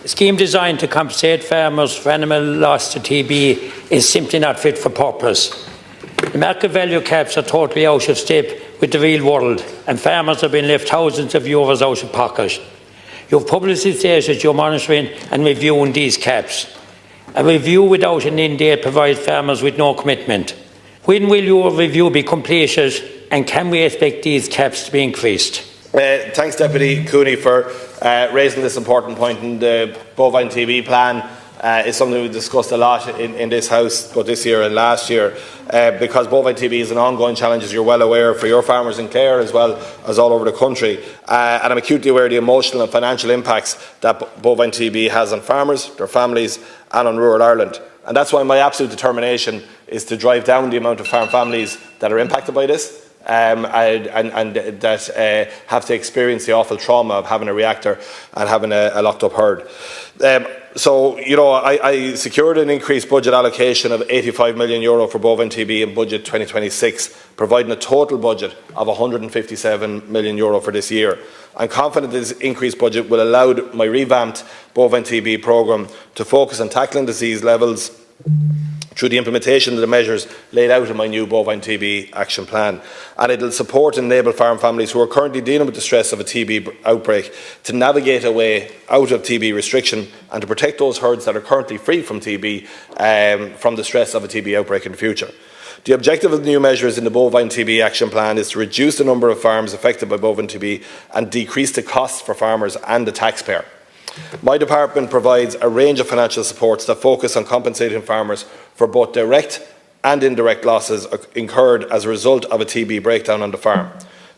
A scheme designed to compensate farmers for animal loss to TB is simply not fit for purpose. The market value caps are totally out of step with the real world, and farmers have been left thousands of euros out of pocket. You have publicly stated you're monitoring and reviewing these caps. A review without an end date provides farmers with no commitment. When will your review be completed, and can we expect these caps to be increased? Thanks, Deputy Cooney, for raising this important point. In the bovine TB plan is something we discussed a lot in this House, both this year and last year, because bovine TB is an ongoing challenge, as you're well aware, for your farmers in Clare as well as all over the country. And I'm acutely aware of the emotional and financial impacts that bovine TB has on farmers, their families and on rural Ireland. And that's why my absolute determination is to drive down the amount of farm families that are impacted by this. And that have to experience the awful trauma of having a reactor and having a locked-up herd. So, you know, I secured an increased budget allocation of €85 million for bovine TB in budget 2026, providing a total budget of €157 million for this year. I'm confident this increased budget will allow my revamped bovine TB programme to focus on tackling disease levels through the implementation of the measures laid out in my new bovine TB action plan. And it will support and enable farm families who are currently dealing with the stress of a TB outbreak to navigate a way out of TB restriction and to protect those herds that are currently free from TB from the stress of a TB outbreak in the future. The objective of the new measures in the bovine TB action plan is to reduce the number of farms affected by bovine TB and decrease the costs for farmers and the taxpayer. My department provides a range of financial supports that focus on compensating farmers for both direct and indirect losses incurred as a result of a TB breakdown on the farm.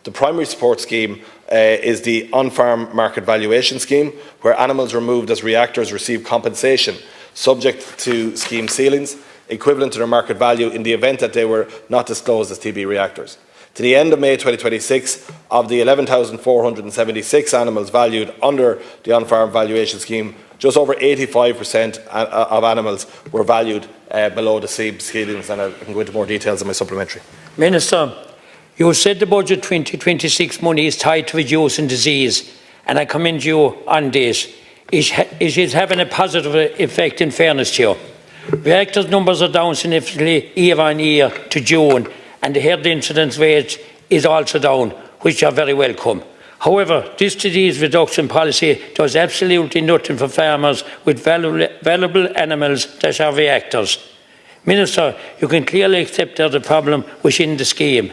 The primary support scheme is the on-farm market valuation scheme, where animals removed as reactors receive compensation subject to scheme ceilings, equivalent to their market value in the event that they were not disclosed as TB reactors. To the end of May 2026, of the 11,476 animals valued under the on-farm valuation scheme, just over 85% of animals were valued below the ceilings, and I can go into more details in my supplementary. Minister, you said the budget 2026 money is tied to reducing disease, and I commend you on this. It is having a positive effect, in fairness to you. Reactors numbers are down significantly year on year to June, and the herd incidence rate is also down, which are very welcome. However, this disease reduction policy does absolutely nothing for farmers with valuable animals that are reactors. Minister, you can clearly accept there's a problem within the scheme.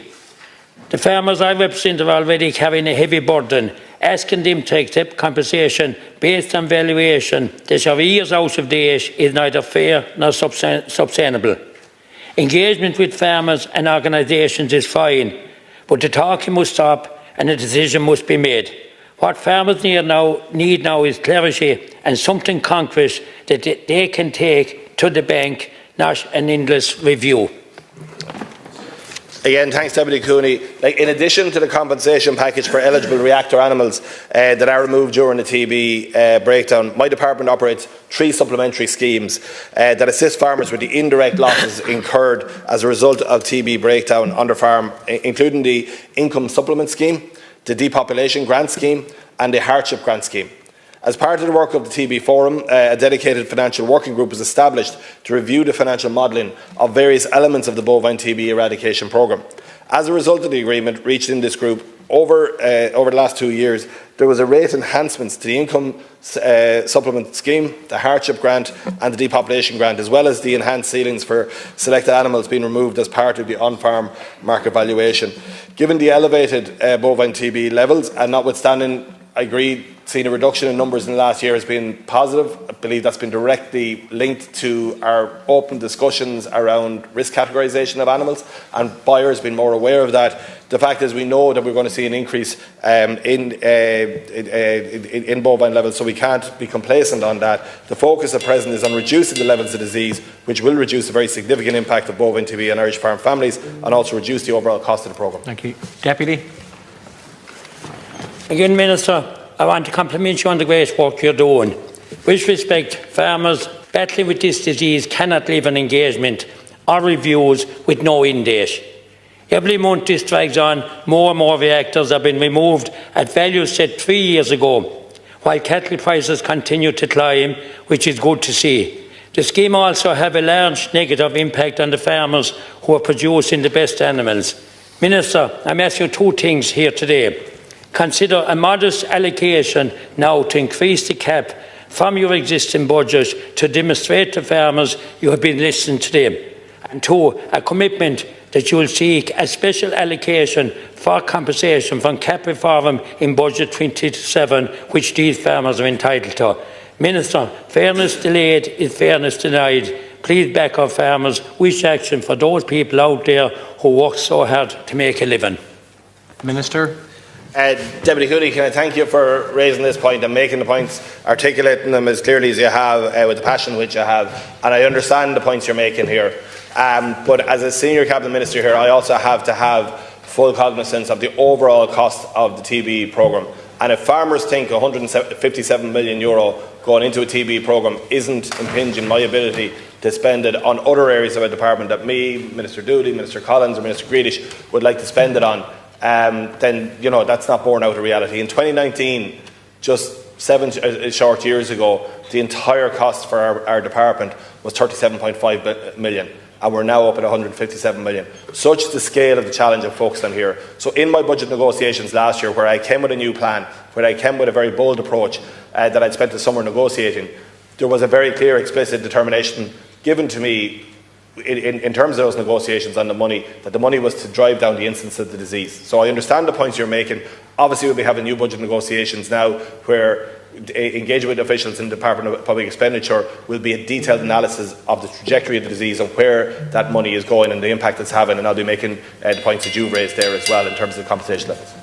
The farmers I represent are already carrying a heavy burden. Asking them to accept compensation based on valuation that are years out of date is neither fair nor sustainable. Engagement with farmers and organisations is fine, but the talking must stop and a decision must be made. What farmers need now is clarity and something concrete that they can take to the bank, not an endless review. Again, thanks, Deputy Cooney. In addition to the compensation package for eligible reactor animals that are removed during the TB breakdown, my department operates 3 supplementary schemes that assist farmers with the indirect losses incurred as a result of TB breakdown on their farm, including the Income Supplement Scheme, the Depopulation Grant Scheme and the Hardship Grant Scheme. As part of the work of the TB Forum, a dedicated financial working group was established to review the financial modelling of various elements of the bovine TB eradication programme. As a result of the agreement reached in this group over the last 2 years, there was a rate enhancements to the Income Supplement Scheme, the Hardship Grant and the Depopulation Grant, as well as the enhanced ceilings for selected animals being removed as part of the on-farm market valuation. Given the elevated bovine TB levels, and notwithstanding, I agree, seeing a reduction in numbers in the last year has been positive. I believe that's been directly linked to our open discussions around risk categorisation of animals, and buyers being more aware of that. The fact is, we know that we're going to see an increase in bovine levels, so we can't be complacent on that. The focus at present is on reducing the levels of disease, which will reduce the very significant impact of bovine TB on Irish farm families and also reduce the overall cost of the programme. Thank you. Deputy. Again, Minister, I want to compliment you on the great work you're doing. With respect, farmers battling with this disease cannot leave an engagement or reviews with no end date. Every month this drags on, more and more reactors have been removed at values set 3 years ago. while cattle prices continue to climb, which is good to see. The scheme also has a large negative impact on the farmers who are producing the best animals. Minister, I'm asking you two things here today. Consider a modest allocation now to increase the cap from your existing budget to demonstrate to farmers you have been listening to them. And two, a commitment that you will seek a special allocation for compensation from cap reform in Budget 27, which these farmers are entitled to. Minister, fairness delayed is fairness denied. Please back our farmers. Wish action for those people out there who work so hard to make a living. Minister. Deputy Cooney, can I thank you for raising this point and making the points, articulating them as clearly as you have, with the passion which you have, and I understand the points you're making here. But as a senior cabinet minister here, I also have to have full cognizance of the overall cost of the TB programme. And if farmers think €157 million going into a TB programme isn't impinging my ability to spend it on other areas of a department that me, Minister Dooley, Minister Collins or Minister Grealish would like to spend it on, then that's not borne out of reality. In 2019, just 7 short years ago, the entire cost for our department was €37.5 million. And we're now up at €157 million. Such the scale of the challenge I'm focused on here. So in my budget negotiations last year, where I came with a new plan, where I came with a very bold approach that I'd spent the summer negotiating, there was a very clear, explicit determination given to me in terms of those negotiations on the money, that the money was to drive down the incidence of the disease. So I understand the points you're making. Obviously, we'll be having new budget negotiations now where engaging with officials in the Department of Public Expenditure will be a detailed analysis of the trajectory of the disease and where that money is going and the impact it's having, and I'll be making the points that you've raised there as well in terms of the compensation levels.